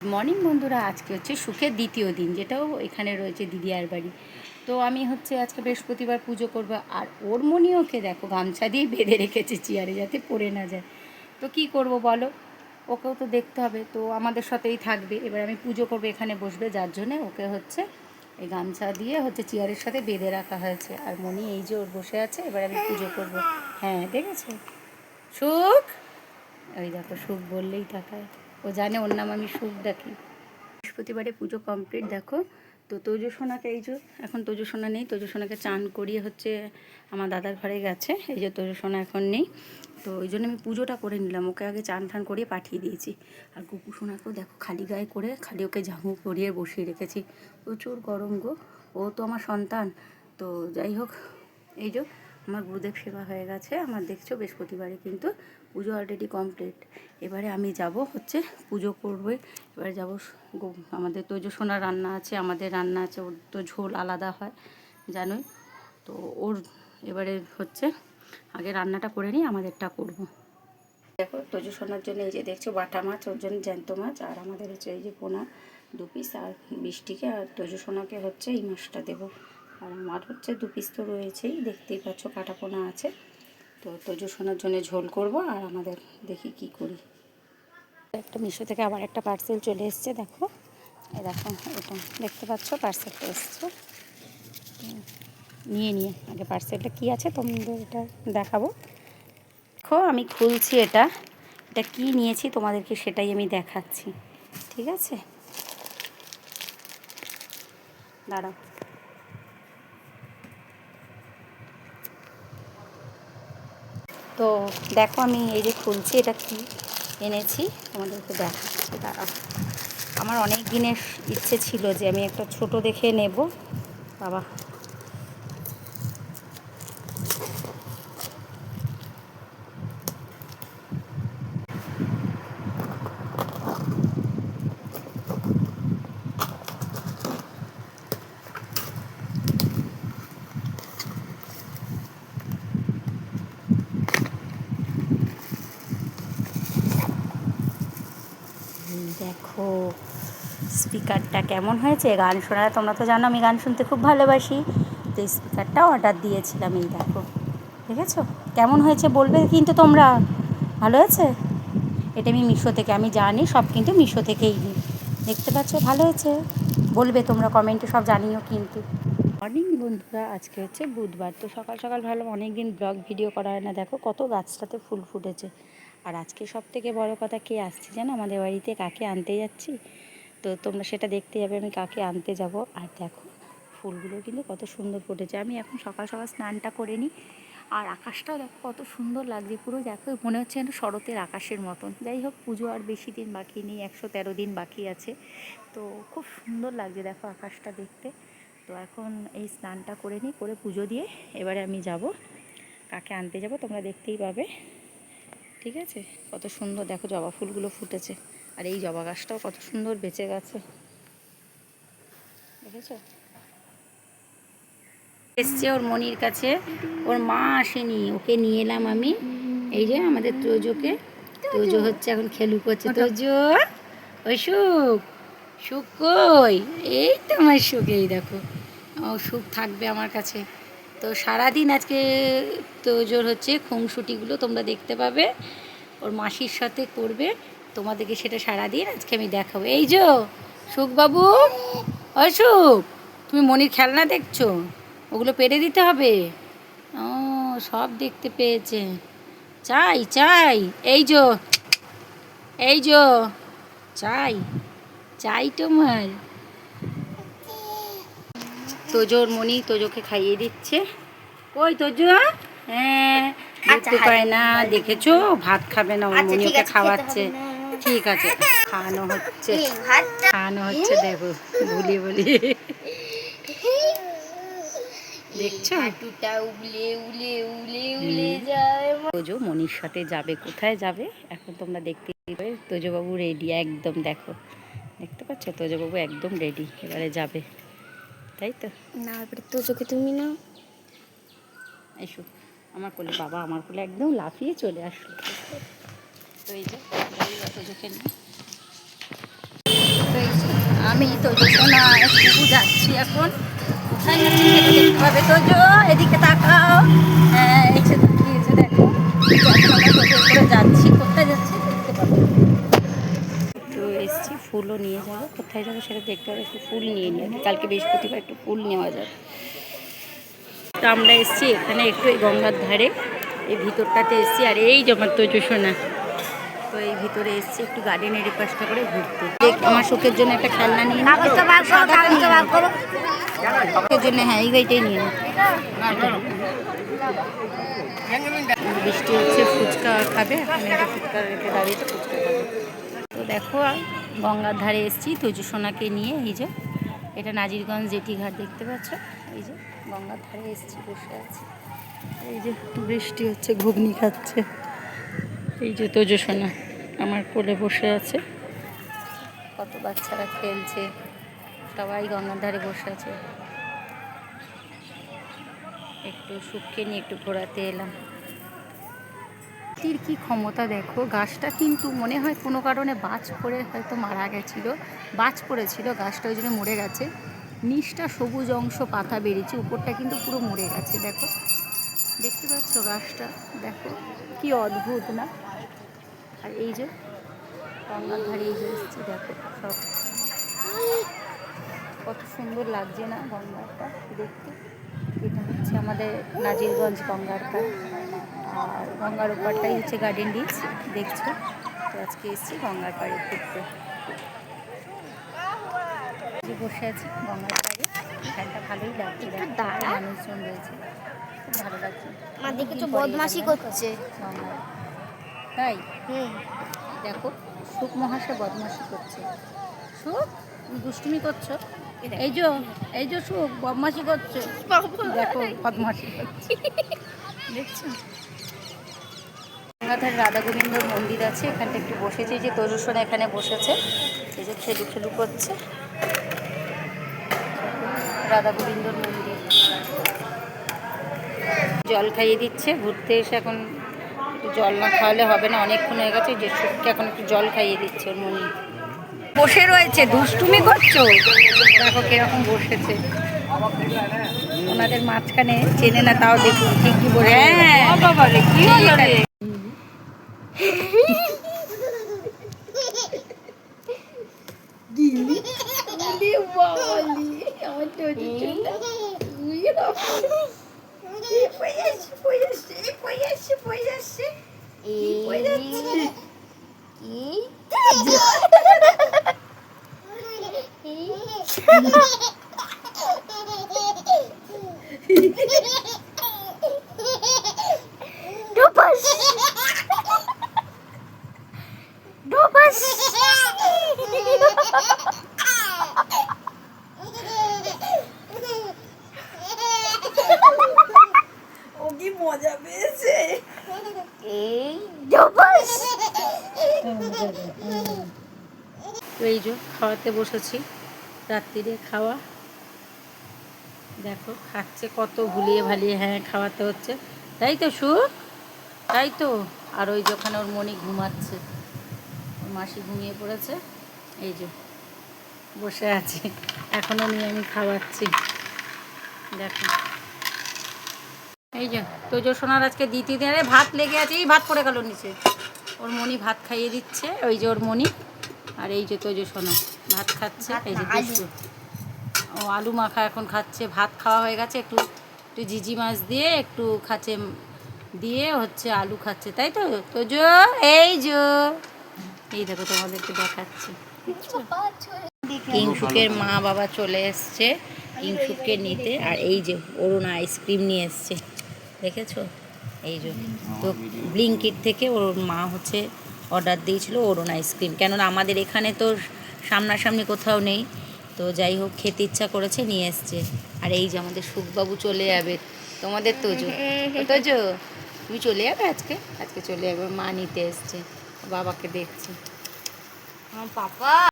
Morning বন্ধুরা, আজকে হচ্ছে সুখের দ্বিতীয় দিন, যেটাও এখানে রয়েছে দিদিয়ার বাড়ি। তো আমি হচ্ছে আজকে বৃহস্পতিবার পুজো করবো, আর ওর মনিওকে দেখো গামছা দিয়ে বেঁধে রেখেছে চেয়ারে, যাতে পড়ে না যায়। তো কি করব বলো, ওকেও তো দেখতে হবে, তো আমাদের সাথেই থাকবে। এবার আমি পুজো করবো, এখানে বসবে, যার জন্যে ওকে হচ্ছে এই গামছা দিয়ে হচ্ছে চেয়ারের সাথে বেঁধে রাখা হয়েছে। আর মনি এই যে ওর বসে আছে, এবার আমি পুজো করব। হ্যাঁ, দেখেছো সুখ? ওই দেখো, সুখ বললেই তাকায়, ও জানে ওর নাম আমি সুখ ডাকি। বৃহস্পতিবারে পুজো কমপ্লিট দেখো। তো তোজসোনাকে এই যে, এখন তোজসোনা নেই, তোজসোনাকে চান করিয়ে হচ্ছে আমার দাদার ঘরে গেছে। এই যে তোজসোনা এখন নেই, তো ওই জন্য আমি পুজোটা করে নিলাম। ওকে আগে চান ঠান করিয়ে পাঠিয়ে দিয়েছি। আর গোপুসোনাকেও দেখো খালি গায়ে করে, খালি ওকে ঝামু করিয়ে বসিয়ে রেখেছি। প্রচুর গরম গো, ও তো আমার সন্তান। তো যাই হোক, এই যে আমার গুরুদেব সেবা হয়ে গেছে আমার, দেখছো বৃহস্পতিবারে কিন্তু পুজো অলরেডি কমপ্লিট। এবারে আমি যাব হচ্ছে পুজো করবে। এবারে যাব, আমাদের তো যে সোনার রান্না আছে, আমাদের রান্না আছে, ওর তো ঝোল আলাদা হয় জানোই। তো ওর এবারে হচ্ছে আগে রান্নাটা করে নিই, আমাদেরটা করব। দেখো তোজো সোনার জন্য এই যে দেখছো বাটা মাছ, ওর জন্য জ্যান্ত মাছ, আর আমাদের হচ্ছে এই যে পোনা 2 পিস, আর বৃষ্টিকে আর তোজো সোনাকে হচ্ছে এই মাছটা দেবো। আর আমার হচ্ছে 2 পিস তো রয়েছেই, দেখতেই পাচ্ছ কাটা পোনা আছে। তো তোজো সোনার জন্য ঝোল করব, আর আমাদের দেখি কি করি। একটা মিশো থেকে আবার একটা পার্সেল চলে এসছে, দেখো এই দেখো, এটা দেখতে পাচ্ছ পার্সেলটা এসছে। নিয়ে আগে পার্সেলটা কি আছে তোমাদের এটা দেখাবো। দেখো আমি খুলছি, এটা কি নিয়েছি তোমাদেরকে সেটাই আমি দেখাচ্ছি, ঠিক আছে? দাঁড়াও। তো দেখো আমি এই যে খুলছি, এটা কি এনেছি তোমাদেরকে দেখাচ্ছি, দাঁড়াও। আমার অনেক দিনের ইচ্ছে ছিল যে আমি একটা ছোট দেখে নেব। বাবা, দেখো স্পিকারটা কেমন হয়েছে, গান শোনা, তোমরা তো জানো আমি গান শুনতে খুব ভালোবাসি। তো এই স্পিকারটা অর্ডার দিয়েছিলাম, এই দেখো, দেখেছো কেমন হয়েছে বলবে কিন্তু তোমরা। ভালো হয়েছে? এটা আমি মিশো থেকে, আমি জানি সব কিন্তু মিশো থেকেই নিই। দেখতে পাচ্ছ, ভালো হয়েছে বলবে তোমরা, কমেন্টে সব জানিও কিন্তু। মর্নিং বন্ধুরা, আজকে হচ্ছে বুধবার। তো সকাল সকাল ভালো, অনেক দিন ব্লগ ভিডিও করা হয় না, দেখো কত গাছটাতে ফুল ফুটেছে। আর আজকে সব থেকে বড় কথা, কে আসছে জানো আমাদের বাড়িতে, কাকে আনতে যাচ্ছি। তো তোমরা সেটা দেখতে যাবে, আমি কাকে আনতে যাব। আর দেখো ফুলগুলো কিন্তু কত সুন্দর ফুটেছে। আমি এখন সকাল সকাল স্নানটা করে নিই। আর আকাশটাও দেখো কত সুন্দর লাগছে, পুরো দেখো মনে হচ্ছে যেন শরতের আকাশের মতন। যাই হোক, পুজো আর বেশি দিন বাকি নেই, 113 দিন বাকি আছে। তো খুব সুন্দর লাগছে দেখো আকাশটা দেখতে। তো এখন এই স্নানটা করে নিই, করে পুজো দিয়ে এবারে আমি যাব, কাকে আনতে যাব তোমরা দেখতেই পাবে, ঠিক আছে? কত সুন্দর দেখো জবা ফুলগুলো ফুটেছে, আর এই জবা গাছটাও কত সুন্দর বেঁচে গেছে, দেখেছো? এসছে ওর মনির কাছে, ওর মা আসেনি, ওকে নিয়ে এলাম আমি। এই যে আমাদের তোজোকে, তোজো হচ্ছে এখন খেলু করছে। তোজো, ওই সুখ, সুখ কই? এই তো আমার সুখ, এই দেখো ও সুখ থাকবে আমার কাছে। তো সারাদিন আজকে তোজোর হচ্ছে খুংসুটিগুলো তোমরা দেখতে পাবে, ওর মাসির সাথে করবে, তোমাদেরকে সেটা সারাদিন আজকে আমি দেখাবো। এই যে সুখবাবু, ও সুখ, তুমি মনির খেলনা দেখছো? ওগুলো পেরে দিতে হবে। ও, সব দেখতে পেয়েছে। চাই চাই, এই যো, এই যো, চাই, চাই তোমার। তোজোর মনি তোজোকে খাইয়ে দিচ্ছে। কই তোজো? হ্যাঁ, দেখতে পায় না, দেখেছো? ভাত খাবে না, ওর মনি ওকে খাওয়াচ্ছে। ঠিক আছে, খাওয়ানো হচ্ছে, খাওয়ানো হচ্ছে, দেখো বলি বলি, দেখছো? উবলে উলে উলে উলে যায়। তোজো মনির সাথে যাবে, কোথায় যাবে এখন তোমরা দেখতে পাবে। তোজোবাবু রেডি একদম, দেখো দেখতে পাচ্ছ, তোজোবাবু একদম রেডি, এবারে যাবে, তাই তো না? এবারে তোজোকে তুমি না এসো আমার কোলে, বাবা আমার কোলে একদম লাফিয়ে চলে আসলো। তো এই যে তোজোকে নিয়ে আমি তোজো সোনা একটু যাচ্ছি এখন। কোথায় যাচ্ছি সেটা দেখতে পাবে। তোজো এদিকে তাকাও। হ্যাঁ এসে তাকিয়েছে দেখো। এখন আমরা টোটোয় করে যাচ্ছি, কোথায় যাচ্ছি দেখতে পাবে। একটু এসছি, ফুলও নিয়ে যাবো। কোথায় যাবো সেটা দেখতে হবে, একটু ফুল নিয়ে নিই। কালকে বৃহস্পতিবার একটু ফুল নেওয়া যাবে। তো আমরা এসছি এখানে একটু এই গঙ্গার ধারে, এই ভিতরটাতে এসছি। আর এই যে আমার তোজো সোনা, তো এই ভিতরে এসছি একটু গার্ডেনের এই পাশটা করে ঘুরতে। আমার শোকের জন্য একটা খেলনা নিয়ে নিই। শোকের জন্য হ্যাঁ এই গাড়িটাই নিয়ে নিই। বৃষ্টি হচ্ছে, ফুচকা খাবে। আমি একটা ফুচকা রেখে দাঁড়িয়েছে, ফুচকা খাবে। তো দেখো গঙ্গার ধারে এসছি তোজো সোনাকে নিয়ে। এই যে এটা নাজিরগঞ্জ জেটি ঘাট দেখতে পাচ্ছ। এই যে গঙ্গার ধারে এসছি, বসে আছি। এই যে বৃষ্টি হচ্ছে, ঘুগনি খাচ্ছে। এই যে তোজো সোনা আমার কোলে বসে আছে। কত বাচ্চারা খেলছে, সবাই গঙ্গার ধারে বসে আছে। একটু সুখকে নিয়ে একটু ঘোরাতে এলাম। কি ক্ষমতা দেখো, গাছটা কিন্তু মনে হয় কোনো কারণে বাজ পড়ে হয়তো মারা গেছিল, বাজ পড়েছিল গাছটা, ওই জন্য মরে গেছে। নিচটা সবুজ অংশ পাতা বেরিয়েছে, উপরটা কিন্তু পুরো মরে গেছে। দেখো দেখতে পাচ্ছ গাছটা, দেখো কি অদ্ভুত না। আর এই যে গঙ্গার ধারে এই যে এসেছি, দেখো সব কত সুন্দর লাগছে না গঙ্গাটা দেখতে। এটা হচ্ছে আমাদের নাজিরগঞ্জ গঙ্গার ঘাট, আর গঙ্গার ওপারটাই হচ্ছে গার্ডেন রিচ দেখছো। তো আজকে এসেছি গঙ্গার পাড়ে ঘুরতে। যে বসে আছি গঙ্গার পাড়ে, এখানটা ভালোই লাগছে, মানুষজন রয়েছে, খুব ভালো লাগছে। আমাদের কিছু বদমাশি করছে গঙ্গার, তাই দেখো সুখ মহাশয় বদমাশি করছে। সুখ তুমি দুষ্টুমি করছো, এই যে সুখ বদমাশি করছে, দেখো বদমাশি করছে দেখছো। গঙ্গাধার রাধা গোবিন্দর মন্দির আছে, এখানটা একটু বসেছে। এই যে তোজো সোনা এখানে বসেছে, এই যে খেলু খেলু করছে। রাধা গোবিন্দর মন্দির, জল খাইয়ে দিচ্ছে। ঘুরতে এসে এখন একটু জল না খাওয়ালে হবে না, অনেকক্ষণ হয়ে গেছে। যে সুখকে এখন একটু জল খাইয়ে দিচ্ছে। ওর মনি বসে রয়েছে, দুষ্টুমি করছো, দেখো কিরকম বসেছে। ওনাদের মাঝখানে চেনে না, তাও দেখুন ঠিকই বলে। হ্যাঁ বাবা রে, কি হলো রে? ও কি মজা পেয়েছে। তো এই যে খাওয়াতে বসেছি, রাত্রিরে খাওয়া দেখো খাচ্ছে, কত ভুলিয়ে ভালিয়ে হ্যাঁ খাওয়াতে হচ্ছে, তাই তো সুখ, তাই তো। আর ওই যে ওখানে ওর মনি ঘুমাচ্ছে, ওর মাসি ঘুমিয়ে পড়েছে। এই যে বসে আছে, এখনও নিয়ে আমি খাওয়াচ্ছি দেখো। এই যে তোজো সোনার আজকে দ্বিতীয় দিনে ভাত লেগে আছে, এই ভাত পড়ে গেল নিচে। ওর মনি ভাত খাইয়ে দিচ্ছে, ওই যে ওর মনি। আর এই যে তোজো সোনা ভাত খাচ্ছে, এই যে দুষ্টু। ও আলু মাখা এখন খাচ্ছে, ভাত খাওয়া হয়ে গেছে। একটু একটু জিজি মাছ দিয়ে একটু খাচ্ছে, দিয়ে হচ্ছে আলু খাচ্ছে, তাই তো তোজো। এই দেখো তোমাদেরকে দেখাচ্ছি। কিংশুকের মা বাবা চলে এসছে কিংশুককে নিতে। আর এই যে অরুণ আইসক্রিম নিয়ে এসছে, দেখেছো? এই যে তো ব্লিঙ্কিট থেকে ওর মা হচ্ছে অর্ডার দিয়েছিল অরুণ আইসক্রিম, কেননা আমাদের এখানে তো সামনাসামনি কোথাও নেই। তো যাই হোক খেতে ইচ্ছা করেছে, নিয়ে এসছে। আর এই যে আমাদের সুখবাবু চলে যাবে, তোমাদের তোজো, তোজো তুমি চলে যাবে আজকে, আজকে চলে যাবে। মা নিতে এসছে, বাবাকে দেখছে। আমার পাপা